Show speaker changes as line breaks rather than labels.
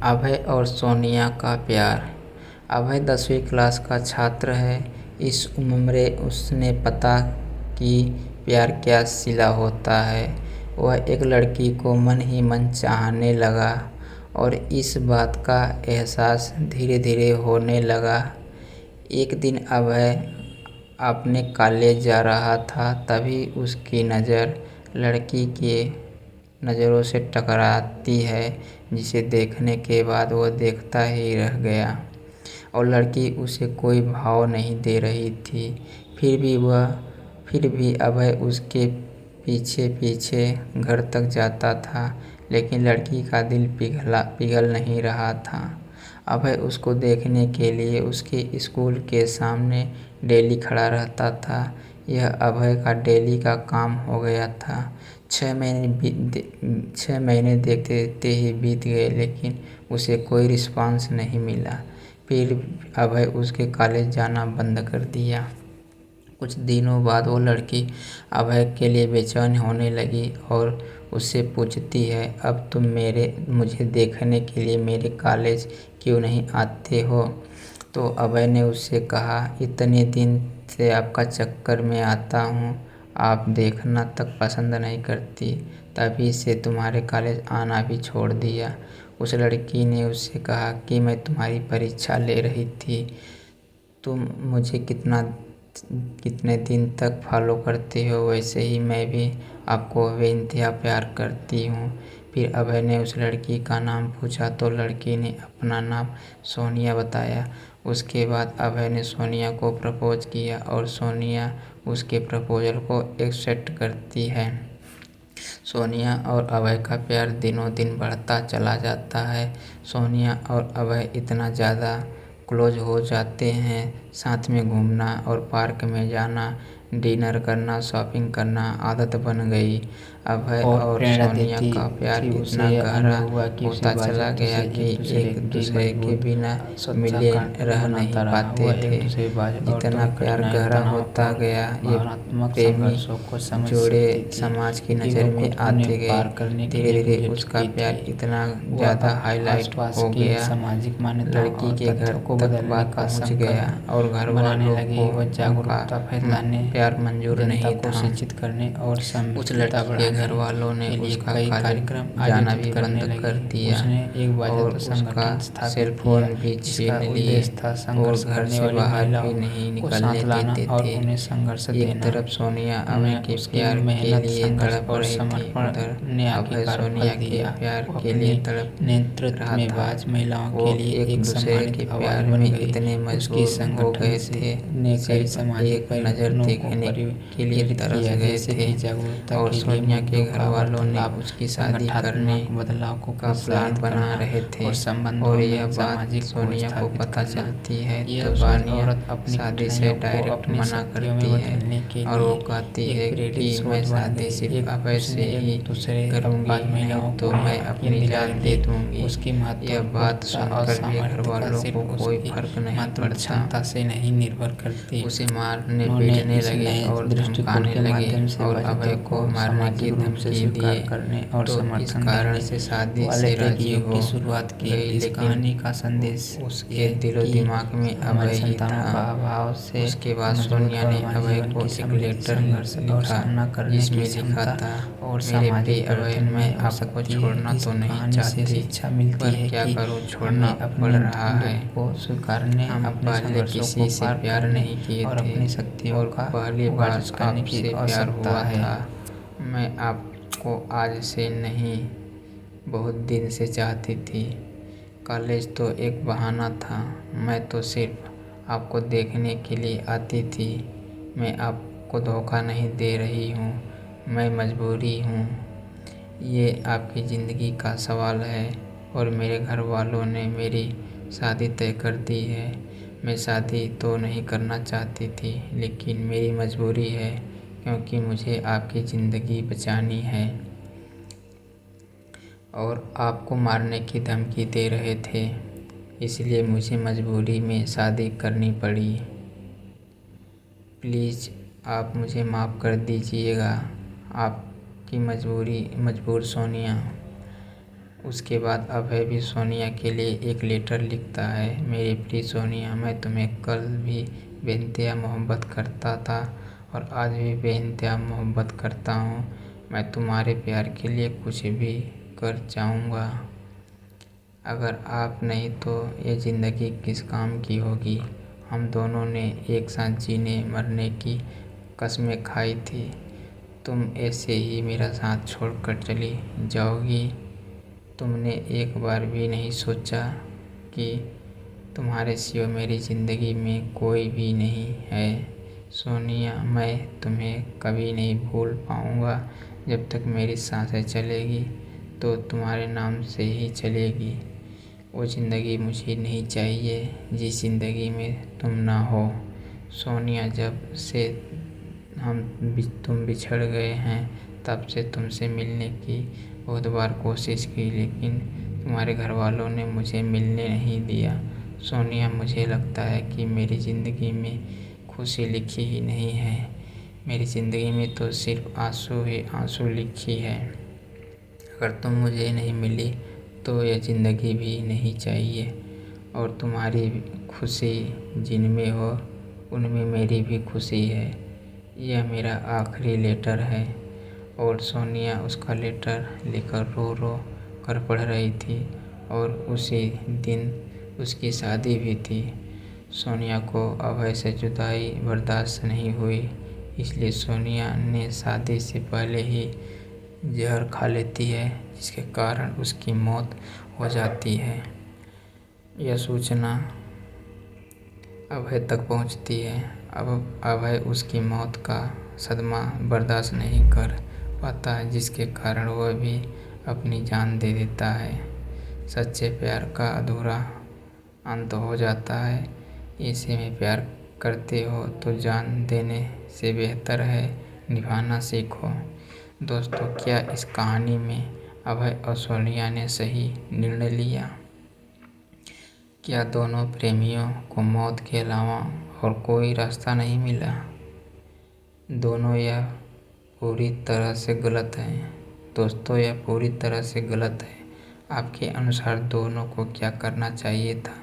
अभय और सोनिया का प्यार। अभय 10वीं क्लास का छात्र है। इस उम्र में उसने पता कि प्यार क्या सिला होता है। वह एक लड़की को मन ही मन चाहने लगा और इस बात का एहसास धीरे धीरे होने लगा। एक दिन अभय अपने कॉलेज जा रहा था, तभी उसकी नज़र लड़की के नज़रों से टकराती है, जिसे देखने के बाद वह देखता ही रह गया और लड़की उसे कोई भाव नहीं दे रही थी। फिर भी अभय उसके पीछे पीछे घर तक जाता था, लेकिन लड़की का दिल पिघल नहीं रहा था। अभय उसको देखने के लिए उसके स्कूल के सामने डेली खड़ा रहता था। यह अभय का डेली का काम हो गया था। 6 महीने देखते देखते ही बीत गए, लेकिन उसे कोई रिस्पांस नहीं मिला। फिर अभय उसके कॉलेज जाना बंद कर दिया। कुछ दिनों बाद वो लड़की अभय के लिए बेचैन होने लगी और उससे पूछती है, अब तुम मुझे देखने के लिए मेरे कॉलेज क्यों नहीं आते हो? तो अभय ने उससे कहा, इतने दिन से आपका चक्कर में आता हूँ, आप देखना तक पसंद नहीं करती, तभी से तुम्हारे कॉलेज आना भी छोड़ दिया। उस लड़की ने उससे कहा कि मैं तुम्हारी परीक्षा ले रही थी, तुम मुझे कितने दिन तक फॉलो करते हो, वैसे ही मैं भी आपको बेइंतहा प्यार करती हूँ। फिर अभय ने उस लड़की का नाम पूछा तो लड़की ने अपना नाम सोनिया बताया। उसके बाद अभय ने सोनिया को प्रपोज किया और सोनिया उसके प्रपोजल को एक्सेप्ट करती है। सोनिया और अभय का प्यार दिनों दिन बढ़ता चला जाता है। सोनिया और अभय इतना ज़्यादा क्लोज हो जाते हैं, साथ में घूमना और पार्क में जाना, डिनर करना, शॉपिंग करना आदत बन गई। अभय और सोनिया का प्यार इतना गहरा होता चला गया कि एक दूसरे के बिना मिले रह नहीं पाते थे। जितना प्यार गहरा होता गया, ये प्रेमी जोड़े समाज की नज़र में आते गए। धीरे धीरे उसका प्यार इतना ज़्यादा हाईलाइट हो गया, लड़की के घर तक बात पहुंच गया और घर वालों को उनका प्यार मंजूर नहीं था। उस लड़की के घर वालों ने उसका कॉलेज जाना भी बंद कर दिया और उसका सेल फोन भी छीन लिए और घर से बाहर भी नहीं निकलने देते थे। एक तरफ सोनिया अभय के प्यार के लिए तड़प रही थी, उधर अभय सोनिया के प्यार के लिए तड़प रहा था। वो एक दूसरे के प्यार में इतने मजबूर हो गए थे, सिर्फ एक नज़र देखने के लिए तरस गए थे। और सोनिया के घर वालों ने उसकी शादी करने का प्लान बना रहे थे और यह बात सोनिया को पता चलती है तो सोनिया शादी से डायरेक्ट मना करती है और वो कहती है कि मैं शादी सिर्फ अभय से ही करूँगी, नहीं तो मैं अपनी जान दे दूँगी। यह बात सुनकर भी घर वालों को कोई फर्क नहीं पड़ता,
से नहीं निर्भर करती।
उसे मारने पीटने लगे और धमकाने लगे और अभय को मारने की धमकी दिए। तो इस कारण से शादी से राजी हो गई, लेकिन
का संदेश
उसके दिलो दिमाग में अभय ही था। उसके बाद सोनिया ने अभय को एक लेटर लिखा, जिसमें लिखा था, मेरे प्रिय अभय, मैं आपको छोड़ना तो नहीं चाहती, पर क्या करूँ, छोड़ना पड़ रहा है। हम पहले किसी से प्यार नहीं किए थे और पहली बार आपसे प्यार हुआ था। मैं आपको आज से नहीं, बहुत दिन से चाहती थी। कॉलेज तो एक बहाना था, मैं तो सिर्फ आपको देखने के लिए आती थी। मैं आपको धोखा नहीं दे रही हूँ, मैं मजबूरी हूँ। ये आपकी ज़िंदगी का सवाल है और मेरे घर वालों ने मेरी शादी तय कर दी है। मैं शादी तो नहीं करना चाहती थी, लेकिन मेरी मजबूरी है, क्योंकि मुझे आपकी ज़िंदगी बचानी है और आपको मारने की धमकी दे रहे थे, इसलिए मुझे मजबूरी में शादी करनी पड़ी। प्लीज़ आप मुझे माफ़ कर दीजिएगा। आपकी मजबूर सोनिया। उसके बाद अभय भी सोनिया के लिए एक लेटर लिखता है। मेरी प्रिय सोनिया, मैं तुम्हें कल भी बेइंतहा मोहब्बत करता था और आज भी बेइंतहा मोहब्बत करता हूँ। मैं तुम्हारे प्यार के लिए कुछ भी कर जाऊँगा। अगर आप नहीं तो ये ज़िंदगी किस काम की होगी। हम दोनों ने एक साथ जीने मरने की कस्में खाई थी। तुम ऐसे ही मेरा साथ छोड़कर चली जाओगी। तुमने एक बार भी नहीं सोचा कि तुम्हारे सिवा मेरी ज़िंदगी में कोई भी नहीं है। सोनिया, मैं तुम्हें कभी नहीं भूल पाऊँगा। जब तक मेरी सांसें चलेगी तो तुम्हारे नाम से ही चलेगी। वो ज़िंदगी मुझे नहीं चाहिए जिस ज़िंदगी में तुम ना हो। सोनिया, जब से तुम बिछड़ गए हैं तब से तुमसे मिलने की बहुत बार कोशिश की, लेकिन तुम्हारे घर वालों ने मुझे मिलने नहीं दिया। सोनिया, मुझे लगता है कि मेरी ज़िंदगी में खुशी लिखी ही नहीं है। मेरी ज़िंदगी में तो सिर्फ आंसू ही आंसू लिखी है। अगर तुम मुझे नहीं मिली तो यह ज़िंदगी भी नहीं चाहिए। और तुम्हारी खुशी जिनमें हो उनमें मेरी भी खुशी है। यह मेरा आखिरी लेटर है। और सोनिया उसका लेटर लेकर रो रो कर पढ़ रही थी और उसी दिन उसकी शादी भी थी। सोनिया को अभय से जुदाई बर्दाश्त नहीं हुई, इसलिए सोनिया ने शादी से पहले ही जहर खा लेती है, जिसके कारण उसकी मौत हो जाती है। यह सूचना अभय तक पहुंचती है। अब अभय उसकी मौत का सदमा बर्दाश्त नहीं कर पाता है, जिसके कारण वह भी अपनी जान दे देता है। सच्चे प्यार का अधूरा अंत हो जाता है। ऐसे में प्यार करते हो तो जान देने से बेहतर है निभाना सीखो। दोस्तों, क्या इस कहानी में अभय और सोनिया ने सही निर्णय लिया? क्या दोनों प्रेमियों को मौत के अलावा और कोई रास्ता नहीं मिला? दोनों यह पूरी तरह से गलत है। दोस्तों, यह पूरी तरह से गलत है। आपके अनुसार दोनों को क्या करना चाहिए था?